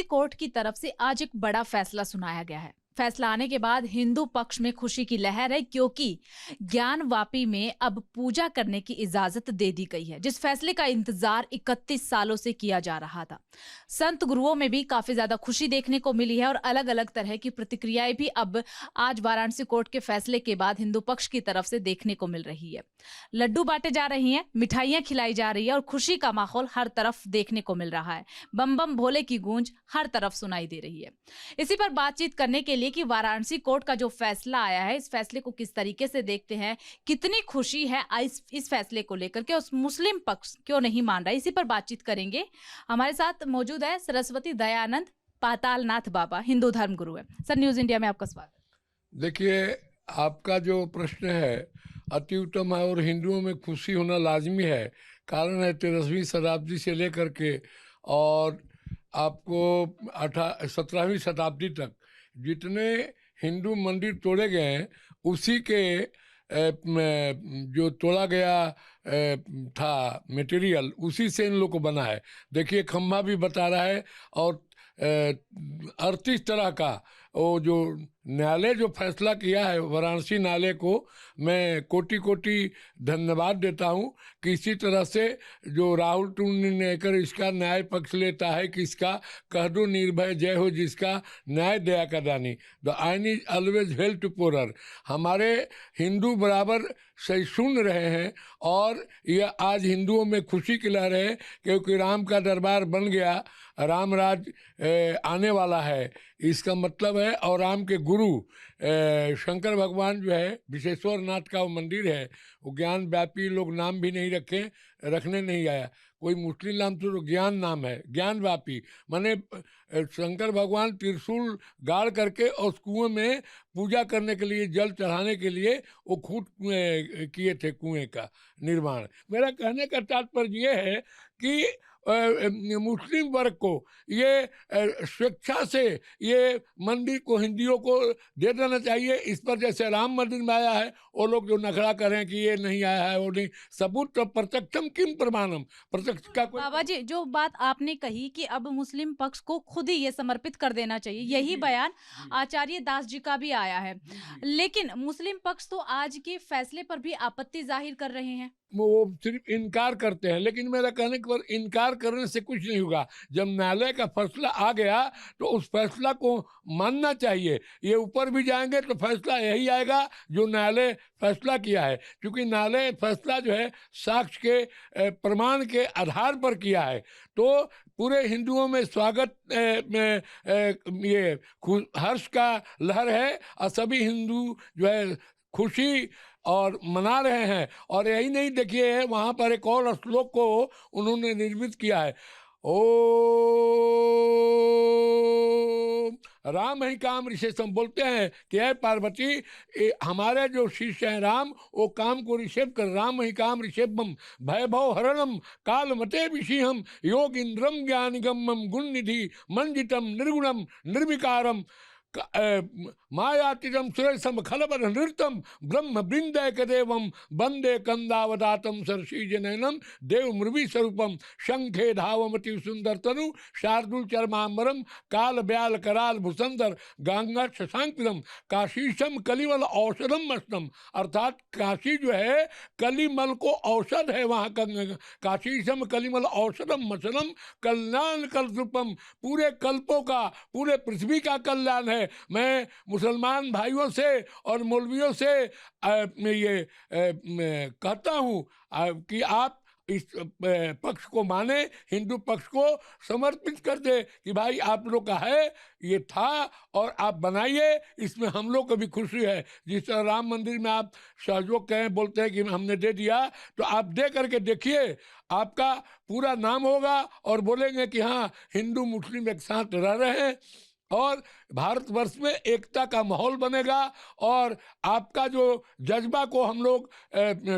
Court की तरफ से आज एक बड़ा फैसला सुनाया गया है। फैसला आने के बाद हिंदू पक्ष में खुशी की लहर है, क्योंकि ज्ञानवापी में अब पूजा करने की इजाजत दे दी गई है, जिस फैसले का इंतजार 31 सालों से किया जा रहा था। संत गुरुओं में भी काफी ज्यादा खुशी देखने को मिली है और अलग अलग तरह की प्रतिक्रियाएं भी अब आज वाराणसी कोर्ट के फैसले के बाद हिंदू पक्ष की तरफ से देखने को मिल रही है। लड्डू बांटे जा रही हैं, मिठाइयां खिलाई जा रही है और खुशी का माहौल हर तरफ देखने को मिल रहा है। बम बम भोले की गूंज हर तरफ सुनाई दे रही है। इसी पर बातचीत करने के लिए कि वाराणसी कोर्ट का जो फैसला आया है, इस फैसले को किस तरीके से देखते हैं, कितनी खुशी है इस फैसले को लेकर के, उस मुस्लिम पक्ष क्यों नहीं मान रहा, इसी पर बातचीत करेंगे। हमारे साथ मौजूद है सरस्वती दयानंद पातालनाथ बाबा, हिंदू धर्म गुरु है। सर, न्यूज इंडिया में आपका स्वागत। देखिए, आपका जो प्रश्न है अति उत्तम है और हिंदुओं में खुशी होना लाजमी है। कारण है 13वीं शताब्दी से लेकर के और आपको 17वीं शताब्दी तक जितने हिंदू मंदिर तोड़े गए हैं, उसी के जो तोड़ा गया था मटेरियल, उसी से इन लोग को बना है। देखिए, खम्भा भी बता रहा है और 38 तरह का वो जो न्यायालय जो फैसला किया है, वाराणसी न्यायालय को मैं कोटि कोटि धन्यवाद देता हूँ कि इसी तरह से जो राहुल टूणेकर इसका न्याय पक्ष लेता है कि इसका कह दो निर्भय जय हो जिसका न्याय दया का दानी, the ion is always help to poorer. हमारे हिंदू बराबर सही सुन रहे हैं और यह आज हिंदुओं में खुशी की लहर है, क्योंकि राम का दरबार बन गया, राम राज आने वाला है, इसका मतलब है। और राम के गुरु शंकर भगवान जो है, विश्वेश्वर नाथ का वो मंदिर है, वो ज्ञान व्यापी, लोग नाम भी नहीं रखने नहीं आया, कोई मुस्लिम नाम तो ज्ञान नाम है, ज्ञान व्यापी माने शंकर भगवान त्रिशूल गाड़ करके और उस कुएं में पूजा करने के लिए, जल चढ़ाने के लिए वो खुद किए थे कुएं का निर्माण। मेरा कहने का तात्पर्य ये है कि मुस्लिम वर्ग को ये स्वेच्छा से ये मंदिर को हिंदुओं को दे देना चाहिए। इस पर जैसे राम मंदिर में आया है, वो लोग जो नखड़ा करें कि ये नहीं आया है, वो नहीं, सबूत तो प्रत्यक्षम किम प्रमाणम, प्रत्यक्ष का कोई। बाबा जी, जो बात आपने कही कि अब मुस्लिम पक्ष को खुद ही ये समर्पित कर देना चाहिए, यही बयान आचार्य दास जी का भी आया है, लेकिन मुस्लिम पक्ष तो आज के फैसले पर भी आपत्ति जाहिर कर रहे हैं। वो सिर्फ इनकार करते हैं, लेकिन मेरा कहने के पर इनकार करने से कुछ नहीं होगा। जब न्यायालय का फैसला आ गया तो उस फैसला को मानना चाहिए। ये ऊपर भी जाएंगे तो फैसला यही आएगा जो न्यायालय फैसला किया है, क्योंकि न्यायालय फैसला जो है साक्ष्य के प्रमाण के आधार पर किया है। तो पूरे हिंदुओं में स्वागत ये हर्ष का लहर है और सभी हिंदू जो है खुशी और मना रहे हैं। और यही नहीं, देखिए वहाँ पर एक और श्लोक को उन्होंने निर्मित किया है, ओ राम ही काम ऋषेशम, बोलते हैं कि है पार्वती, हमारे जो शिष्य हैं राम, वो काम को ऋषेभ कर, राम ही काम ऋषेभम भयभव हरणम काल मते विषिहम योग इंद्रम ज्ञानिगमम गुण निधि मंजितम निर्गुणम निर्विकारम मायातीतम सुरेशम खलबर नृतम ब्रह्म वृंदय देवम वंदे कंदावदातम सरसीजनयनम देव मृवी स्वरूपम शंखे धावमति सुंदर तनु शार्दुल चरमांबरम काल ब्याल कराल भूसंदर गंगा शशांकम काशीशम कलिमल औषधम मस्तम। अर्थात काशी जो है कलिमल को औषध है, वहाँ काशीशम कलिमल औषधम मसलम कल्याण कल्पम, पूरे कल्पों का, पूरे पृथ्वी का कल्याण है। मैं मुसलमान भाइयों से और मौलवियों से ये कहता हूँ कि आप इस पक्ष को माने, हिंदू पक्ष को समर्पित कर दे कि भाई आप लोग का है, ये था और आप बनाइए, इसमें हम लोग को भी खुशी है। जिस तरह राम मंदिर में आप सहयोग कहें, बोलते हैं कि हमने दे दिया, तो आप दे करके देखिए, आपका पूरा नाम होगा और बोलेंगे कि हाँ हिंदू मुस्लिम एक साथ रह रहे हैं और भारतवर्ष में एकता का माहौल बनेगा। और आपका जो जज्बा को हम लोग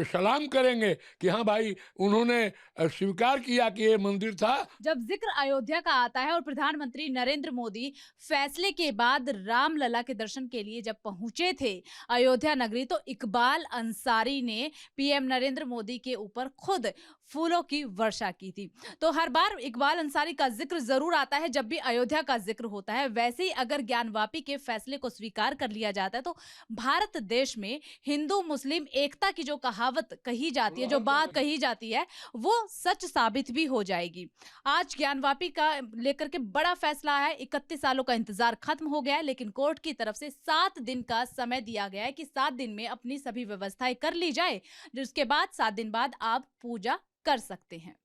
सलाम करेंगे कि हाँ भाई उन्होंने स्वीकार किया कि ये मंदिर था। जब जिक्र अयोध्या का आता है और प्रधानमंत्री नरेंद्र मोदी फैसले के बाद रामलला के दर्शन के लिए जब पहुंचे थे अयोध्या नगरी, तो इकबाल अंसारी ने पीएम नरेंद्र मोदी के ऊपर खुद फूलों की वर्षा की थी। तो हर बार इकबाल अंसारी का जिक्र जरूर आता है जब भी अयोध्या का जिक्र होता है। वैसे ही अगर ज्ञानवापी के फैसले को स्वीकार कर लिया जाता है तो भारत देश में हिंदू मुस्लिम एकता की जो कहावत कही जाती है, जो बात कही जाती है, वो सच साबित भी हो जाएगी। आज ज्ञानवापी का लेकर के बड़ा फैसला है। 31 सालों का इंतजार खत्म हो गया है, लेकिन कोर्ट की तरफ से 7 दिन का समय दिया गया है कि 7 दिन में अपनी सभी व्यवस्थाएं कर ली जाए, जिसके बाद 7 दिन बाद आप पूजा कर सकते हैं।